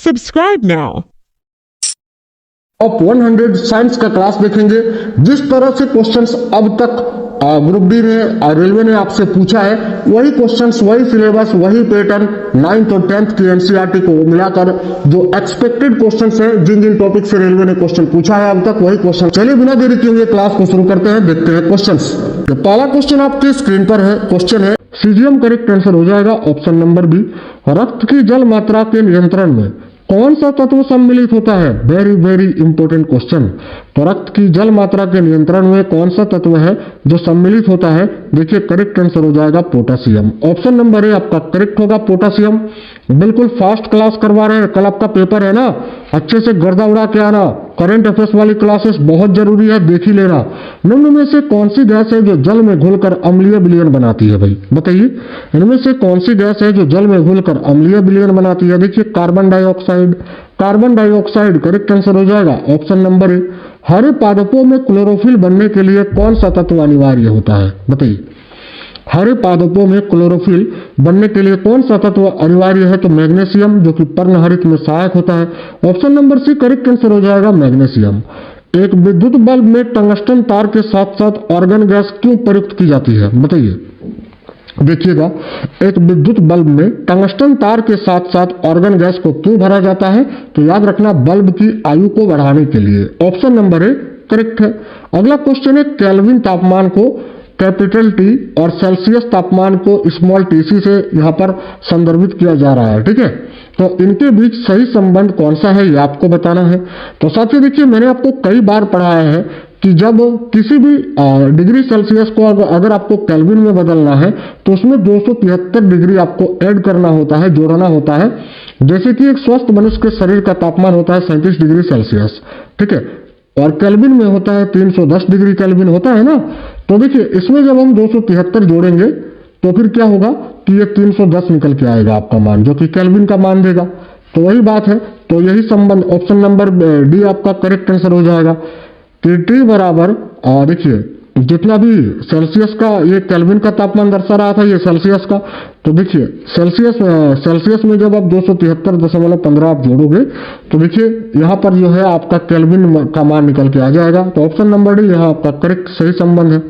Subscribe now. Top 100 science का class देखेंगे। जिस तरह से क्वेश्चंस अब तक ग्रुप डी ने रेलवे ने आपसे पूछा है, वही क्वेश्चंस, वही सिलेबस, वही पैटर्न 9th और 10th की एनसीईआरटी को मिलाकर जो एक्सपेक्टेड क्वेश्चंस हैं, जिन जिन टॉपिक से रेलवे ने क्वेश्चन पूछा है अब तक, वही क्वेश्चन। चलिए बिना देरी किए हुए क्लास को शुरू करते हैं, देखते हैं क्वेश्चंस। तो पहला क्वेश्चन आपके स्क्रीन पर है। क्वेश्चन है सीजियम करेक्ट आंसर हो जाएगा ऑप्शन नंबर बी। रक्त की जल मात्रा के नियंत्रण में कौन सा तत्व सम्मिलित होता है? Very very important question. तो रक्त की जल मात्रा के नियंत्रण में कौन सा तत्व है जो सम्मिलित होता है? देखिए करेक्ट आंसर हो जाएगा पोटासियम। ऑप्शन नंबर ए आपका करेक्ट होगा, पोटासियम। बिल्कुल फास्ट क्लास करवा रहे हैं, कल आपका पेपर है ना, अच्छे से गर्दा उड़ा के आना। करंट अफेयर्स वाली क्लासेस बहुत जरूरी है, देख ही लेना। निम्न में से कौन सी गैस है जो जल में घुलकर अम्लीय विलयन बनाती है? भाई बताइए, इनमें से कौन सी गैस है जो जल में घुलकर अम्लीय विलयन बनाती है? देखिए carbon dioxide. Carbon dioxide correct answer हो जाएगा ऑप्शन नंबर ए। हरे पादपों में क्लोरोफिल बनने के लिए कौन सा तत्व अनिवार्य होता है? बताइए, हरे पादपों में क्लोरोफिल बनने के लिए कौन सा तत्व अनिवार्य है? तो मैग्नीशियम, जो कि पर्णहरित में सहायक होता है। Option number C correct answer हो जाएगा मैग्नीशियम। एक विद्युत बल्ब में टंगस्टन तार के साथ साथ ऑर्गन गैस क्यों प्रयुक्त की जाती है? बताइए। देखिएगा, एक विद्युत बल्ब में टंगस्टन तार के साथ साथ ऑर्गन गैस को क्यों भरा जाता है? तो याद रखना, बल्ब की आयु को बढ़ाने के लिए। ऑप्शन नंबर ए करेक्ट है। अगला क्वेश्चन है केल्विन तापमान को कैपिटल टी और सेल्सियस तापमान को स्मॉल टी सी से यहाँ पर संदर्भित किया जा रहा है, ठीक है। तो इनके बीच सही संबंध कौन सा है, ये आपको बताना है। तो साथियों देखिए, मैंने आपको कई बार पढ़ाया है कि जब किसी भी डिग्री सेल्सियस को अगर आपको केल्विन में बदलना है तो उसमें 273 डिग्री आपको ऐड करना होता है, जोड़ना होता है। जैसे कि एक स्वस्थ मनुष्य के शरीर का तापमान होता है 37 डिग्री सेल्सियस, ठीक है, और केल्विन में होता है 310 डिग्री केल्विन होता है ना। तो देखिए, इसमें जब हम 273 जोड़ेंगे तो फिर क्या होगा कि ये 310 निकल के आएगा आपका मान, जो कि केल्विन का मान देगा। तो वही बात है, तो यही संबंध ऑप्शन नंबर डी आपका करेक्ट आंसर हो जाएगा कि टी बराबर, देखिए जितना भी सेल्सियस का, ये केल्विन का तापमान दर्शा रहा था, ये सेल्सियस का। तो देखिए सेल्सियस में जब आप 273.15 आप जोड़ोगे तो देखिए यहाँ पर जो है आपका केल्विन का मान निकल के आ जाएगा। तो ऑप्शन नंबर डी यहाँ आपका करेक्ट सही संबंध है।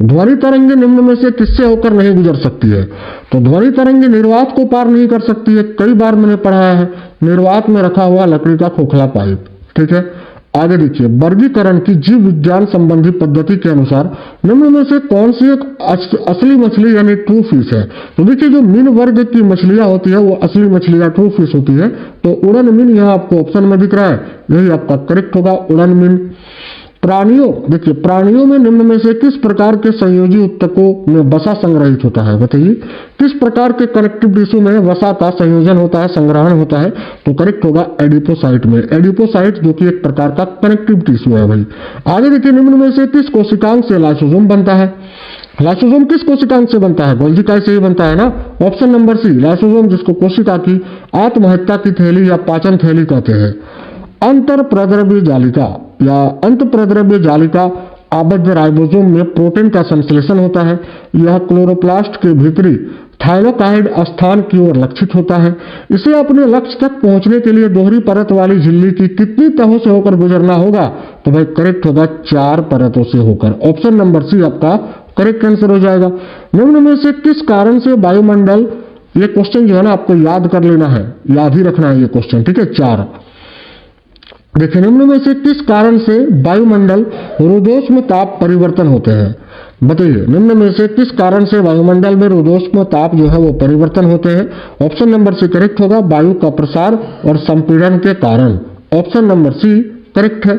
ध्वनि तरंगे निम्न में से किससे होकर नहीं गुजर सकती है? तो ध्वनि तरंगे निर्वात को पार नहीं कर सकती है। कई बार मैंने पढ़ाया है, निर्वात में रखा हुआ लकड़ी का खोखला पाइप, ठीक है। आगे देखिए, वर्गीकरण की जीव विज्ञान संबंधी पद्धति के अनुसार निम्न में से कौन सी एक असली मछली यानी ट्रू फिश है? तो देखिए, जो मीन वर्ग की मछलियां होती है वो असली मछलियां ट्रू फिश होती है। तो उड़न मीन यहाँ आपको ऑप्शन में दिख रहा है, यही आपका करेक्ट होगा, उड़न मीन। प्राणियों, देखिए प्राणियों में निम्न में से किस प्रकार के संयोजी ऊतकों में वसा संग्रहित होता है? बताइए, किस प्रकार के कनेक्टिव टिश्यू में वसा का संयोजन होता है, संग्रहण होता है? तो करेक्ट होगा एडिपोसाइट में। एडिपोसाइट जो कि एक प्रकार का कनेक्टिव टिश्यू है भाई। आगे देखिए, निम्न में से किस कोशिकांग से लाइसोसोम बनता है? लाइसोसोम किस कोशिकांग से बनता है? गोल्गी काई से ही बनता है ना। ऑप्शन नंबर सी लाइसोसोम, जिसको कोशिका की आत्महत्या की थैली या पाचन थैली कहते हैं। अंतर प्रद्रव्य जालिका या अंत प्रद्रव्य जालिका आबद्ध राइबोसोम में प्रोटीन का संश्लेषण होता है। यह क्लोरोप्लास्ट के भीतरी थाइलाकॉइड स्थान की ओर लक्षित होता है। इसे अपने लक्ष्य तक पहुंचने के लिए दोहरी परत वाली झिल्ली की कितनी तहों से होकर गुजरना होगा? तो भाई करेक्ट होगा 4 परतों से होकर। ऑप्शन नंबर सी आपका करेक्ट आंसर हो जाएगा। निम्न में से किस कारण से वायुमंडल, ये क्वेश्चन जो है ना आपको याद कर लेना है, याद ही रखना है ये क्वेश्चन, ठीक है। 4 देखिए, निम्न में से किस कारण से वायुमंडल रुद्धोष्म ताप परिवर्तन होते हैं? बताइए, निम्न में से किस कारण से वायुमंडल में रुद्धोष्म ताप जो है वो परिवर्तन होते हैं? ऑप्शन नंबर सी करेक्ट होगा, वायु का प्रसार और संपीड़न के कारण। ऑप्शन नंबर सी करेक्ट है।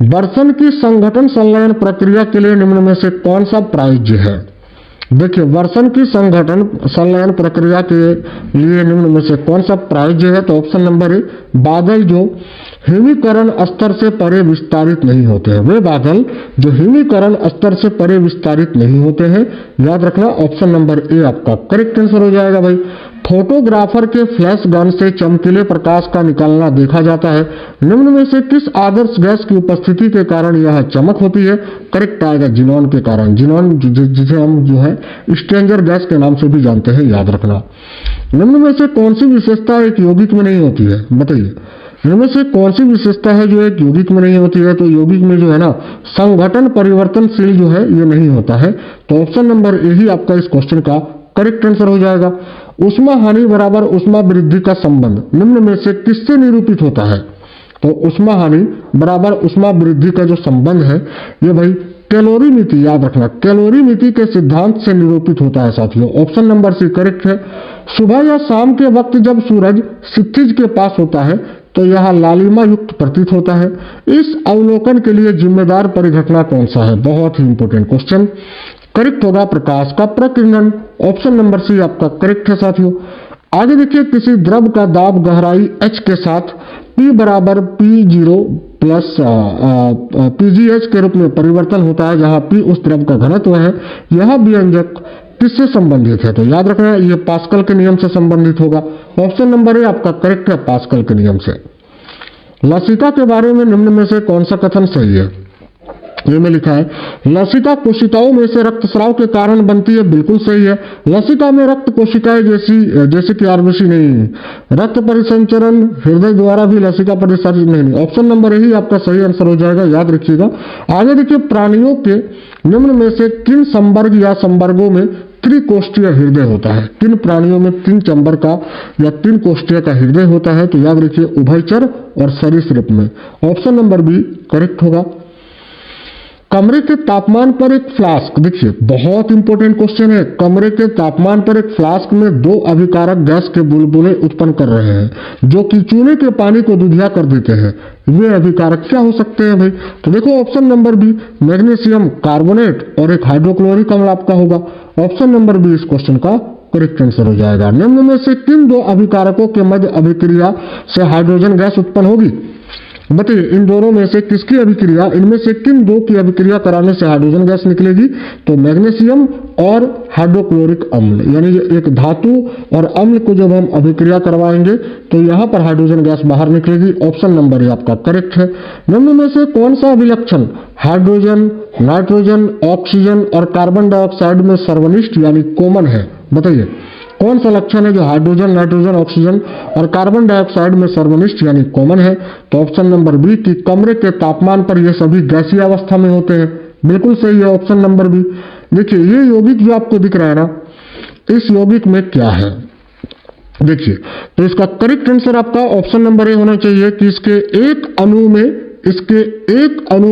वर्षण की संघटन संलयन प्रक्रिया के लिए निम्न में से कौन सा प्रायोज्य है? देखिए, वर्षण की संघटन संलयन प्रक्रिया के लिए निम्न में से कौन सा प्रायोज्य है? तो ऑप्शन नंबर ए बादल जो हिमीकरण स्तर से परे विस्तारित नहीं होते हैं। वे बादल जो हिमीकरण स्तर से परे विस्तारित नहीं होते हैं, याद रखना। ऑप्शन नंबर ए आपका करेक्ट आंसर हो जाएगा भाई। फोटोग्राफर के फ्लैश गन से चमकीले प्रकाश का निकलना देखा जाता है। निम्न में से किस आदर्श गैस की उपस्थिति के कारण यह चमक होती है? करेक्ट आएगा जिनॉन के कारण। जिनॉन जिसे हम जो है स्ट्रेंजर गैस के नाम से भी जानते हैं, याद रखना। निम्न में से कौन सी विशेषता एक यौगिक में नहीं होती है? बताइए, इनमें से कौन सी विशेषता है जो एक यौगिक में नहीं होती है? तो यौगिक में जो है ना संगठन परिवर्तनशील जो है ये नहीं होता है। तो ऑप्शन नंबर ए ही आपका इस क्वेश्चन का करेक्ट आंसर हो जाएगा। उष्मा हानि बराबर उष्मा वृद्धि का संबंध निम्न में से किससे निरूपित होता है? तो उष्मा हानि बराबर उष्मा वृद्धि का जो संबंध है ये भाई कैलोरीमिति, याद रखना, कैलोरीमिति के सिद्धांत से निरूपित होता है साथियों। ऑप्शन नंबर सी करेक्ट है। सुबह या शाम के वक्त जब सूरज क्षितिज के पास होता है तो यह लालिमा युक्त प्रतीत होता है। इस अवलोकन के लिए जिम्मेदार परिघटना कौन सा है? बहुत ही इंपॉर्टेंट क्वेश्चन। करेक्ट होगा प्रकाश का प्रकीर्णन। ऑप्शन नंबर सी आपका करेक्ट है साथियों। आगे देखिए, किसी द्रव का दाब गहराई h के साथ P बराबर P0 प्लस PgH के रूप में परिवर्तन होता है, जहां P उस द्रव का घनत्व है। यह व्यंजक किससे संबंधित है? तो याद रखना ये पास्कल के नियम से संबंधित होगा। ऑप्शन नंबर ए आपका करेक्ट है, पास्कल के नियम से। लसिका के बारे में निम्न में से कौन सा कथन सही है? ये में लिखा है लसिका कोशिकाओं में से रक्तस्राव के कारण बनती है, बिल्कुल सही है। लसिका में रक्त कोशिकाएं जैसे कि आरबीसी नहीं है। रक्त परिसंचरण हृदय द्वारा भी लसिका परिसंचरण नहीं। ऑप्शन नंबर ही आपका सही आंसर हो जाएगा, याद रखिएगा। आगे देखिए, प्राणियों के निम्न में से किन संवर्ग या संवर्गों में त्रिकोष्ठीय हृदय होता है? किन प्राणियों में 3 चैम्बर का या 3 कोष्ठीय का हृदय होता है? तो याद रखिए उभयचर और सरीसृप में। ऑप्शन नंबर बी करेक्ट होगा। कमरे के तापमान पर एक फ्लास्क, देखिए बहुत इंपॉर्टेंट क्वेश्चन है। कमरे के तापमान पर एक फ्लास्क में 2 अभिकारक गैस के बुलबुले उत्पन्न कर रहे हैं जो कि चूने के पानी को दुधिया कर देते हैं। वे अभिकारक क्या हो सकते हैं भाई? तो देखो option number B magnesium carbonate और एक हाइड्रोक्लोरिक अम्ल आपका होगा। ऑप्शन नंबर बी इस क्वेश्चन का करेक्ट आंसर हो जाएगा। निम्न में से किन 2 अभिकारकों के मध्य अभिक्रिया से हाइड्रोजन गैस उत्पन्न होगी? बताइए, इन दोनों में से किसकी अभिक्रिया, इनमें से किन 2 की अभिक्रिया कराने से हाइड्रोजन गैस निकलेगी? तो मैग्नीशियम और हाइड्रोक्लोरिक अम्ल, यानी एक धातु और अम्ल को जब हम अभिक्रिया करवाएंगे तो यहां पर हाइड्रोजन गैस बाहर निकलेगी। ऑप्शन नंबर आपका करेक्ट है। निम्न में से कौन सा अभिलक्षण हाइड्रोजन, नाइट्रोजन, ऑक्सीजन और कार्बन डाइऑक्साइड में सर्वनिष्ठ यानी कॉमन है? बताइए कौन सा लक्षण है जो हाइड्रोजन, नाइट्रोजन, ऑक्सीजन और कार्बन डाइऑक्साइड में सर्वनिष्ठ यानी कॉमन है? तो ऑप्शन नंबर बी कि कमरे के तापमान पर ये सभी गैसीय अवस्था में होते हैं, बिल्कुल सही है ऑप्शन नंबर बी। देखिए ये यौगिक जो आपको दिख रहा है ना, इस यौगिक में क्या है देखिए, तो इसका करेक्ट आंसर आपका ऑप्शन नंबर ए होना चाहिए कि इसके एक अणु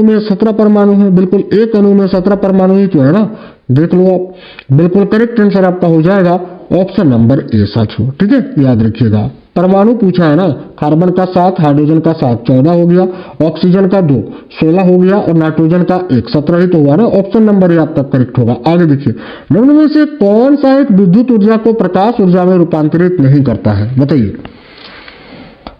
में 17 परमाणु है। बिल्कुल एक अणु में 17 परमाणु ही तो है ना, देख लो आप। बिल्कुल करेक्ट आंसर आपका हो जाएगा ऑप्शन नंबर ए साथियों, ठीक है, याद रखिएगा। परमाणु पूछा है ना, कार्बन का 7, हाइड्रोजन का 7, 14 हो गया, ऑक्सीजन का 2, 16 हो गया और नाइट्रोजन का 1, 17 ही तो हुआ ना। ऑप्शन नंबर ए आपका करेक्ट होगा। आगे देखिए, निम्न में से कौन सा एक विद्युत ऊर्जा को प्रकाश ऊर्जा में रूपांतरित नहीं करता है? बताइए।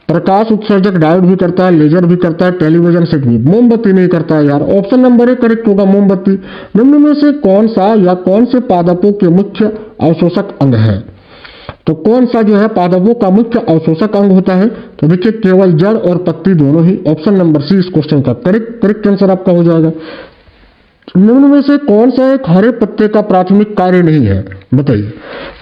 प्रकाश उत्सर्जक डायोड भी करता है, लेजर भी करता है, टेलीविजन सेट भी, मोमबत्ती नहीं करता है यार। ऑप्शन नंबर ए करेक्ट होगा, मोमबत्ती। निम्न में से कौन सा या कौन से पादपों के मुख्य अवशोषक अंग है? तो कौन सा जो है पादपों का मुख्य अवशोषक अंग होता है? तो देखिए केवल जड़ और पत्ती दोनों ही। ऑप्शन नंबर सी इस क्वेश्चन का करेक्ट आंसर आपका हो जाएगा। निम्न में से कौन सा एक हरे पत्ते का प्राथमिक कार्य नहीं है? बताइए।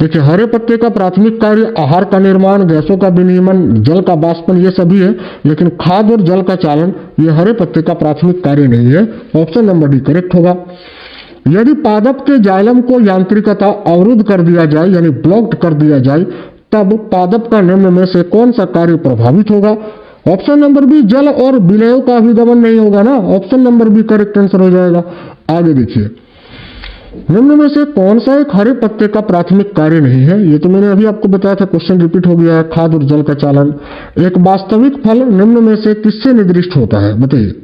देखिए हरे पत्ते का प्राथमिक कार्य आहार का निर्माण, गैसों का विनिमय, जल का वाष्पन ये सभी है, लेकिन खाद्य और जल का चालन ये हरे पत्ते का प्राथमिक कार्य नहीं है। ऑप्शन नंबर डी करेक्ट होगा। यदि पादप के जाइलम को यांत्रिकता अवरुद्ध कर दिया जाए यानी ब्लॉक्ड कर दिया जाए, तब पादप का निम्न में से कौन सा कार्य प्रभावित होगा? ऑप्शन नंबर बी जल और विलयों का अभिगमन नहीं होगा ना। Option number B correct answer हो जाएगा। आगे देखिए, निम्न में से कौन सा एक हरे पत्ते का प्राथमिक कार्य नहीं है? ये तो मैंने अभी आपको बताया था, क्वेश्चन रिपीट हो गया है। खाद्य और जल का चालन। एक वास्तविक फल निम्न में से किससे निर्दिष्ट होता है? बताइए।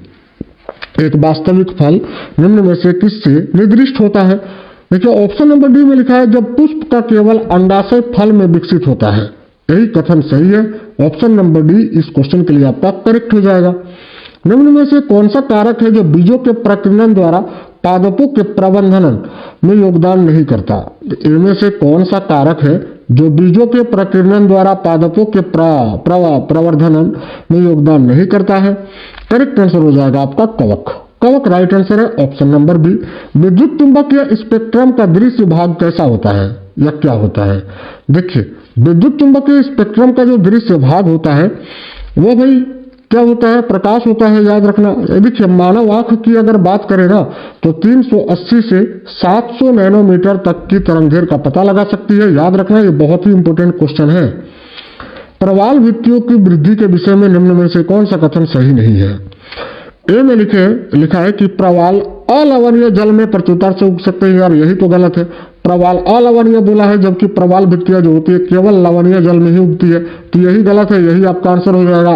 एक वास्तविक फल निम्न में से किससे निर्दिष्ट होता है? देखिए ऑप्शन नंबर डी में लिखा है जब पुष्प का केवल अंडाशय फल में विकसित होता है। यही कथन सही है। ऑप्शन नंबर डी इस क्वेश्चन के लिए आपका करेक्ट हो जाएगा। निम्न में से कौन सा कारक है जो बीजों के प्रकीर्णन द्वारा पादपों के प्रबंधन में योगदान नहीं करता? इनमें से कौन सा कारक है जो बीजों के प्रकीर्णन द्वारा पादपों के प्रवर्धन में योगदान नहीं करता है। करेक्ट आंसर हो जाएगा आपका कवक। कवक राइट आंसर है ऑप्शन नंबर बी। विद्युत चुंबकीय स्पेक्ट्रम का दृश्य भाग कैसा होता है या क्या होता है? देखिए, विद्युत चुंबकीय स्पेक्ट्रम का जो दृश्य भाग होता है वो भाई क्या होता है? प्रकाश होता है, याद रखना। देखिए, मानव आंख की अगर बात करें ना तो 380 से 700 नैनोमीटर तक की तरंगदैर्घ्य का पता लगा सकती है। याद रखना, ये बहुत ही इंपॉर्टेंट क्वेश्चन है। प्रवाल भित्तियों की वृद्धि के विषय में निम्न में से कौन सा कथन सही नहीं है? ए में लिखा है कि प्रवाल अलवणीय जल में प्रत्युत्तर से उग सकते हैं। यार यही तो गलत है। प्रवाल अलवणीय बोला है, जबकि प्रवाल भित्तियां जो होती है केवल लवणीय जल में ही उगती है, तो यही गलत है। यही आपका आंसर हो जाएगा।